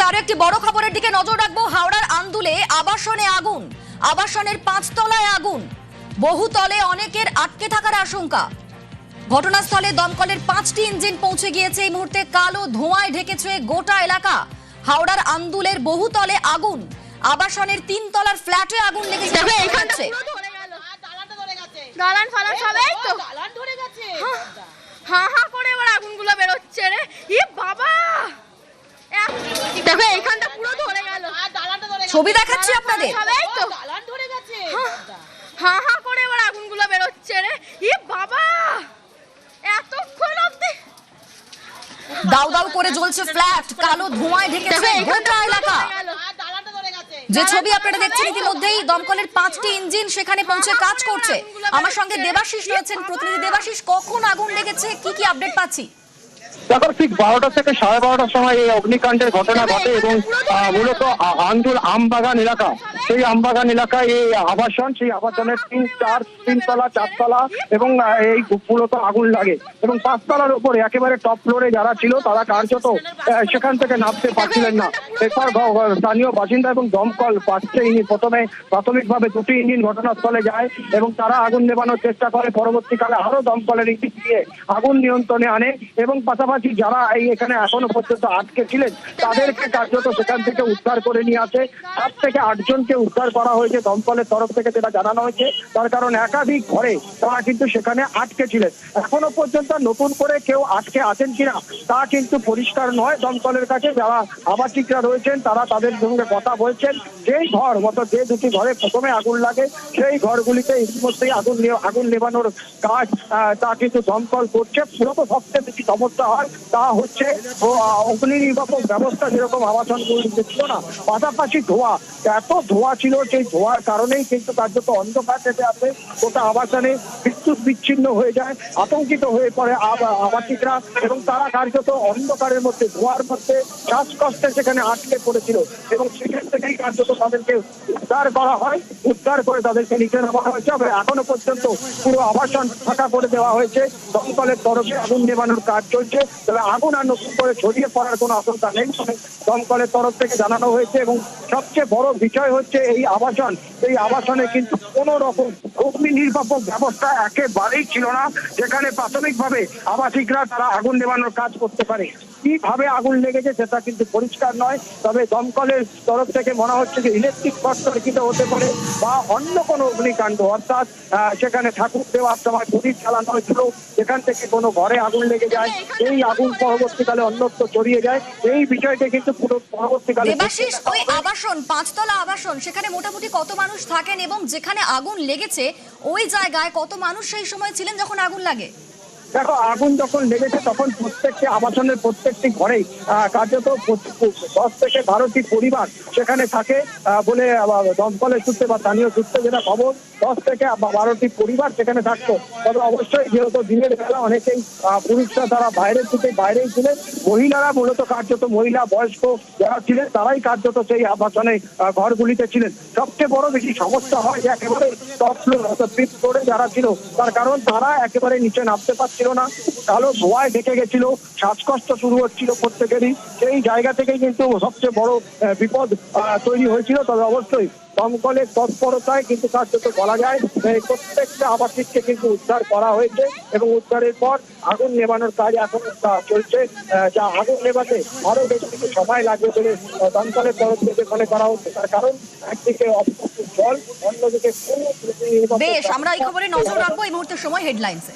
আরো একটি বড় খবরের দিকে নজর রাখবো। হাওড়ার আন্দুলে আবাসনে আগুন, আবাসনের 5 তলায় আগুন, বহুতলে অনেকের আটকে থাকার আশঙ্কা। ঘটনাস্থলে দমকলের 5টি ইঞ্জিন পৌঁছে গিয়েছে। এই মুহূর্তে কালো ধোঁয়ায় ঢেকেছে গোটা এলাকা। হাওড়ার আন্দুলের বহুতলে আগুন, আবাসনের 3 তলার ফ্ল্যাটে আগুন লেগেছে। দালান ফালান সবাই তো দালান ধরে গেছে। হ্যাঁ হ্যাঁ করে এবার আগুনগুলো বের হচ্ছে রে। ই বাবা, দেখো এইখানটা পুরো ধরে গেল। ছবি দেখাচ্ছি আপনাদের। সবাই তো দালান ধরে গেছে। হ্যাঁ হ্যাঁ করে এবার আগুনগুলো বের হচ্ছে রে। ই বাবা, এতক্ষণ অবধি দাউ দাউ করে জ্বলছে ফ্ল্যাট, কালো ধোঁয়ায় ঢেকেছে গোটা এলাকা। যে ছবি আপনারা দেখছেন, ইতিমধ্যেই দমকলের 5টি ইঞ্জিন সেখানে পৌঁছে কাজ করছে। আমার সঙ্গে দেবাশিস রয়েছেন, প্রতিনিধি দেবাশিস, কখন আগুন লেগেছে, কি কি আপডেট পাচ্ছি? দেখো, ঠিক 12টা থেকে 12:30টার সময় এই অগ্নিকাণ্ডের ঘটনা ঘটে এবং মূলত আন্দুল আমবাগান এলাকা, সেই আমবাগান এলাকায় এই আবাসন, সেই আবাসনের 3 তলা 4 তলা এবং এই মূলত আগুন লাগে এবং 5 তলার উপরে একেবারে টপ ফ্লোরে যারা ছিল তারা কার্যত সেখান থেকে নামতে পারছিলেন না। এরপর স্থানীয় বাসিন্দা এবং দমকল 5টি ইঞ্জিন, প্রথমে প্রাথমিকভাবে 2টি ইঞ্জিন ঘটনাস্থলে যায় এবং তারা আগুন নেভানোর চেষ্টা করে। পরবর্তীকালে আরো দমকলের ইঞ্জিন দিয়ে আগুন নিয়ন্ত্রণে আনে এবং পাশাপাশি যারা এখানে এখনো পর্যন্ত আটকে ছিলেন তাদেরকে কার্যত সেখান থেকে উদ্ধার করে নিয়ে আসে। 7 থেকে 8 জনকে উদ্ধার করা হয়েছে দমকলের তরফ থেকে, যেটা জানানো হয়েছে। তার কারণ একাধিক ঘরে তারা কিন্তু সেখানে আটকে ছিলেন। এখনো পর্যন্ত নতুন করে কেউ আটকে আছেন কিনা তা কিন্তু পরিষ্কার নয়। দমকলের কাছে যারা আবাসিকরা রয়েছেন তারা তাদের সঙ্গে কথা বলছেন। যেই ঘর মতো যে 2টি ঘরে প্রথমে আগুন লাগে সেই ঘরগুলিতে ইতিমধ্যেই আগুন নেভানোর কাজ তা কিন্তু দমকল করছে। মূলত সবচেয়ে বেশি সমস্যা হয় তা হচ্ছে অগ্নি নির্বাপক ব্যবস্থা যেরকম আবাসনগুলিতে ছিল না, পাশাপাশি ধোঁয়া, এত ধোঁয়া ছিল, সেই ধোঁয়ার কারণেই কিন্তু কার্যত অন্ধকার চেপে আসে গোটা আবাসনে, বিদ্যুৎ বিচ্ছিন্ন হয়ে যায়, আতঙ্কিত হয়ে পড়ে আবাসিকরা এবং তারা কার্যত অন্ধকারের মধ্যে, ধোঁয়ার মধ্যে শ্বাসকষ্টে সেখানে আটকে পড়েছিল এবং সেখান থেকেই কার্যত তাদেরকে উদ্ধার করা হয়। উদ্ধার করে তাদেরকে নিচে নামানো হয়েছে। এখনো পর্যন্ত পুরো আবাসন ফাঁকা করে দেওয়া হয়েছে। দমকলের তরফে আগুন নেভানোর কাজ চলছে, তবে আগুন আর নতুন করে ছড়িয়ে পড়ার কোনো আশঙ্কা নেই দমকলের তরফ থেকে জানানো হয়েছে। এবং সবচেয়ে বড় বিষয় হচ্ছে এই আবাসন, এই আবাসনে কিন্তু কোনো রকম অগ্নি নির্বাপক ব্যবস্থা একেবারেই ছিল না, যেখানে প্রাথমিকভাবে আবাসিকরা তারা আগুন নেভানোর কাজ করতে পারে। কিভাবে আগুন লেগেছে সেটা কিন্তু পরিষ্কার নয়, তবে দমকলের তরফ থেকে মনে হচ্ছে যে ইলেকট্রিক শর্ট সার্কিট হতে পারে বা অন্য কোনো অগ্নিকাণ্ড, অর্থাৎ সেখানে ঠাকুর দেওয়ার সময় প্রদীপ চালানো হয়েছিল, সেখান থেকে কোনো ঘরে আগুন লেগে যায়, এই আগুন পরবর্তীকালে অন্যত্র ছড়িয়ে যায়। এই বিষয়টা কিন্তু পুরো পরবর্তীকালে দেবাশিস, ওই আবাসন 5 তলা আবাসন, সেখানে মোটামুটি কত মানুষ থাকেন এবং যেখানে আগুন লেগেছে ওই জায়গায় কত মানুষ সেই সময় ছিলেন যখন আগুন লাগে? দেখো, আগুন যখন লেগেছে তখন প্রত্যেকটি আবাসনের প্রত্যেকটি ঘরেই কার্যত 10 থেকে 12টি পরিবার সেখানে থাকে বলে দমকলের সূত্রে বা স্থানীয় সূত্রে যেটা খবর, 10 থেকে 12টি পরিবার সেখানে থাকতো। তবে অবশ্যই যেহেতু দিনের বেলা অনেকেই পুরুষরা তারা বাইরেই ছিলেন, মহিলারা মূলত কার্যত মহিলা বয়স্ক যারা ছিলেন তারাই কার্যত সেই আবাসনে ঘরগুলিতে ছিলেন। সবচেয়ে বড় বেশি সমস্যা হয় যে একেবারে টপ ফ্লোর অর্থাৎ 5th ফ্লোরে যারা ছিল, তার কারণ তারা একেবারে নিচে নামতে পারছিল না, কালো ধোঁয়ায় ঢেকে গেছিল, শ্বাসকষ্ট শুরু হচ্ছিল প্রত্যেকেরই। সেই জায়গা থেকেই কিন্তু সবচেয়ে বড় বিপদ তৈরি হয়েছিল। তবে অবশ্যই দমকলের তৎপরতায় কিন্তু কার্যত বলা যায় প্রত্যেকটা আবাসিককে কিন্তু উদ্ধার করা হয়েছে এবং উদ্ধারের পর আগুন নেভানোর কাজ এখন চলছে। যা আগুন নেভাতে আরো বেশি কিছু সময় লাগবে বলে দমকলের তরফ থেকে মনে করা হচ্ছে। তার কারণ একদিকে জল, অন্যদিকে বেশ, আমরা এই খবরে নজর রাখবো। এই মুহূর্তে সময় হেডলাইন্সে।